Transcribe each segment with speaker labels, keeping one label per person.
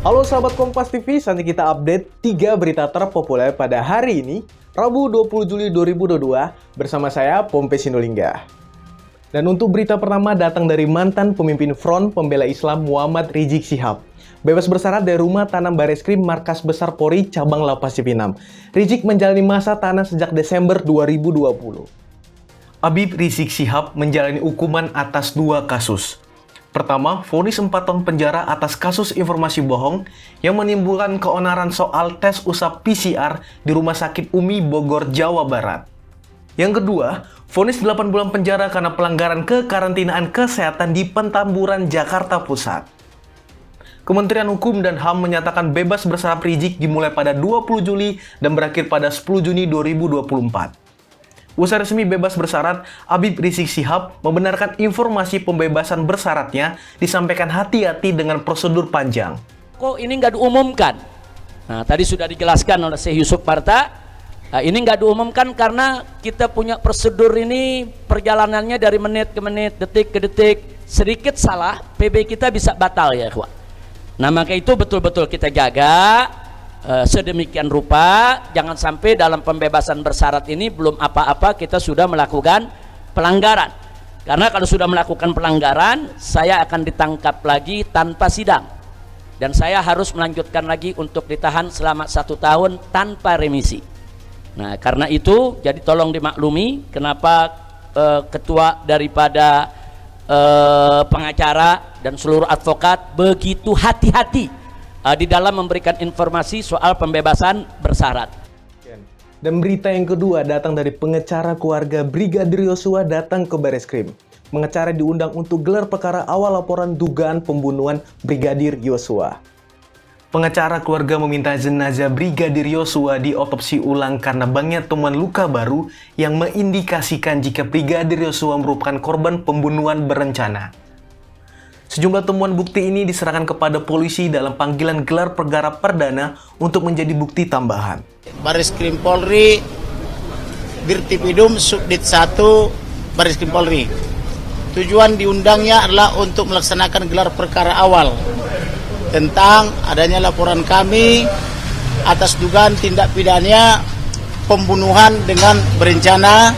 Speaker 1: Halo sahabat Kompas TV, saatnya kita update 3 berita terpopuler pada hari ini, Rabu 20 Juli 2022, bersama saya, Pompe Sinulinga. Dan untuk berita pertama datang dari mantan pemimpin Front Pembela Islam Muhammad Rizik Syihab. Bebas bersyarat dari rumah tahanan Bareskrim Markas Besar Polri Cabang Lapas Cipinang. Rizik menjalani masa tahanan sejak Desember 2020. Habib Rizik Syihab menjalani hukuman atas 2 kasus. Pertama, vonis 4 tahun penjara atas kasus informasi bohong yang menimbulkan keonaran soal tes usap PCR di Rumah Sakit Umi Bogor, Jawa Barat. Yang kedua, vonis 8 bulan penjara karena pelanggaran kekarantinaan kesehatan di Petamburan, Jakarta Pusat. Kementerian Hukum dan HAM menyatakan bebas bersyarat Rizik dimulai pada 20 Juli dan berakhir pada 10 Juni 2024. Usai resmi bebas bersyarat, Habib Rizik Syihab membenarkan informasi pembebasan bersyaratnya disampaikan hati-hati dengan prosedur panjang.
Speaker 2: Kok ini nggak diumumkan? Nah, tadi sudah dijelaskan oleh Syekh Yusuf Marta. Nah, ini nggak diumumkan karena kita punya prosedur ini perjalanannya dari menit ke menit, detik ke detik. Sedikit salah, PB kita bisa batal ya, ikhwan. Nah, maka itu betul-betul kita jaga. Sedemikian rupa jangan sampai dalam pembebasan bersyarat ini belum apa-apa kita sudah melakukan pelanggaran, karena kalau sudah melakukan pelanggaran saya akan ditangkap lagi tanpa sidang dan saya harus melanjutkan lagi untuk ditahan selama 1 tahun tanpa remisi. Nah, karena itu jadi tolong dimaklumi kenapa ketua daripada pengacara dan seluruh advokat begitu hati-hati di dalam memberikan informasi soal pembebasan bersyarat.
Speaker 1: Dan berita yang kedua datang dari pengacara keluarga Brigadir Yosua datang ke Bareskrim. Pengacara diundang untuk gelar perkara awal laporan dugaan pembunuhan Brigadir Yosua. Pengacara keluarga meminta jenazah Brigadir Yosua diotopsi ulang karena banyak temuan luka baru yang mengindikasikan jika Brigadir Yosua merupakan korban pembunuhan berencana. Sejumlah temuan bukti ini diserahkan kepada polisi dalam panggilan gelar perkara perdana untuk menjadi bukti tambahan.
Speaker 3: Bareskrim Polri, Birtipidum Subdit 1 Bareskrim Polri. Tujuan diundangnya adalah untuk melaksanakan gelar perkara awal tentang adanya laporan kami atas dugaan tindak pidana pembunuhan dengan berencana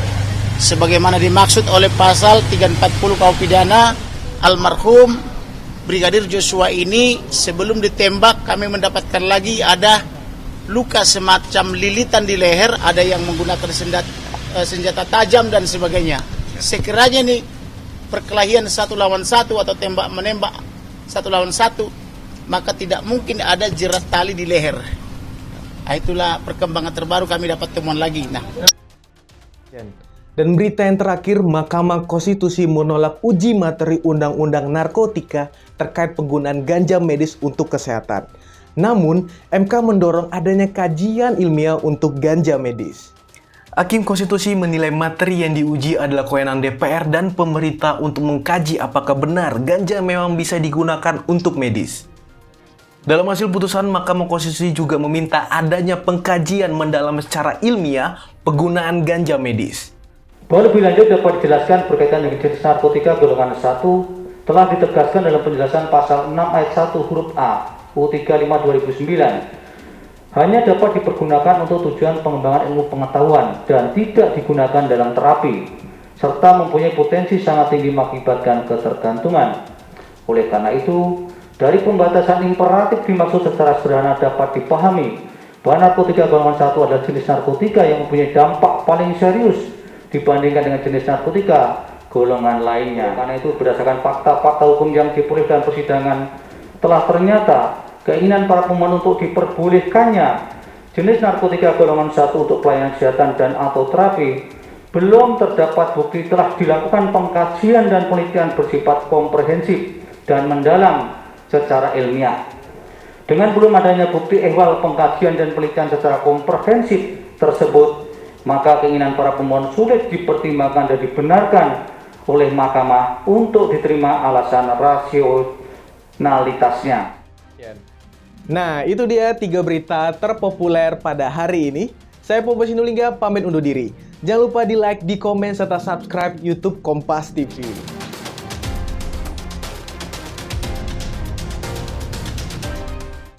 Speaker 3: sebagaimana dimaksud oleh pasal 340 KUH pidana. Almarhum Brigadir Joshua ini sebelum ditembak kami mendapatkan lagi ada luka semacam lilitan di leher, ada yang menggunakan senjata tajam dan sebagainya. Sekiranya nih perkelahian 1 lawan 1 atau tembak menembak 1 lawan 1, maka tidak mungkin ada jerat tali di leher. Nah, itulah perkembangan terbaru, kami dapat temuan lagi.
Speaker 1: Dan berita yang terakhir, Mahkamah Konstitusi menolak uji materi Undang-Undang Narkotika terkait penggunaan ganja medis untuk kesehatan. Namun, MK mendorong adanya kajian ilmiah untuk ganja medis. Hakim Konstitusi menilai materi yang diuji adalah kewenangan DPR dan pemerintah untuk mengkaji apakah benar ganja memang bisa digunakan untuk medis. Dalam hasil putusan, Mahkamah Konstitusi juga meminta adanya pengkajian mendalam secara ilmiah penggunaan ganja medis.
Speaker 4: Bahwa lebih lanjut dapat dijelaskan berkaitan dengan jenis narkotika golongan 1 telah ditegaskan dalam penjelasan pasal 6 ayat 1 huruf A UU 35 2009 hanya dapat dipergunakan untuk tujuan pengembangan ilmu pengetahuan dan tidak digunakan dalam terapi serta mempunyai potensi sangat tinggi mengakibatkan ketergantungan. Oleh karena itu, dari pembatasan imperatif dimaksud secara sederhana dapat dipahami bahwa narkotika golongan 1 adalah jenis narkotika yang mempunyai dampak paling serius dibandingkan dengan jenis narkotika golongan lainnya. Karena itu berdasarkan fakta-fakta hukum yang diperoleh dalam persidangan telah ternyata keinginan para pemohon untuk diperbolehkannya jenis narkotika golongan 1 untuk pelayanan kesehatan dan atau terapi belum terdapat bukti telah dilakukan pengkajian dan penelitian bersifat komprehensif dan mendalam secara ilmiah. Dengan belum adanya bukti ehwal pengkajian dan penelitian secara komprehensif tersebut, maka keinginan para pemohon sulit dipertimbangkan dan dibenarkan oleh mahkamah untuk diterima alasan rasionalitasnya.
Speaker 1: Nah, itu dia 3 berita terpopuler pada hari ini. Saya Pompe Sinulinga pamit undur diri. Jangan lupa di like, di komen, serta subscribe YouTube Kompas TV.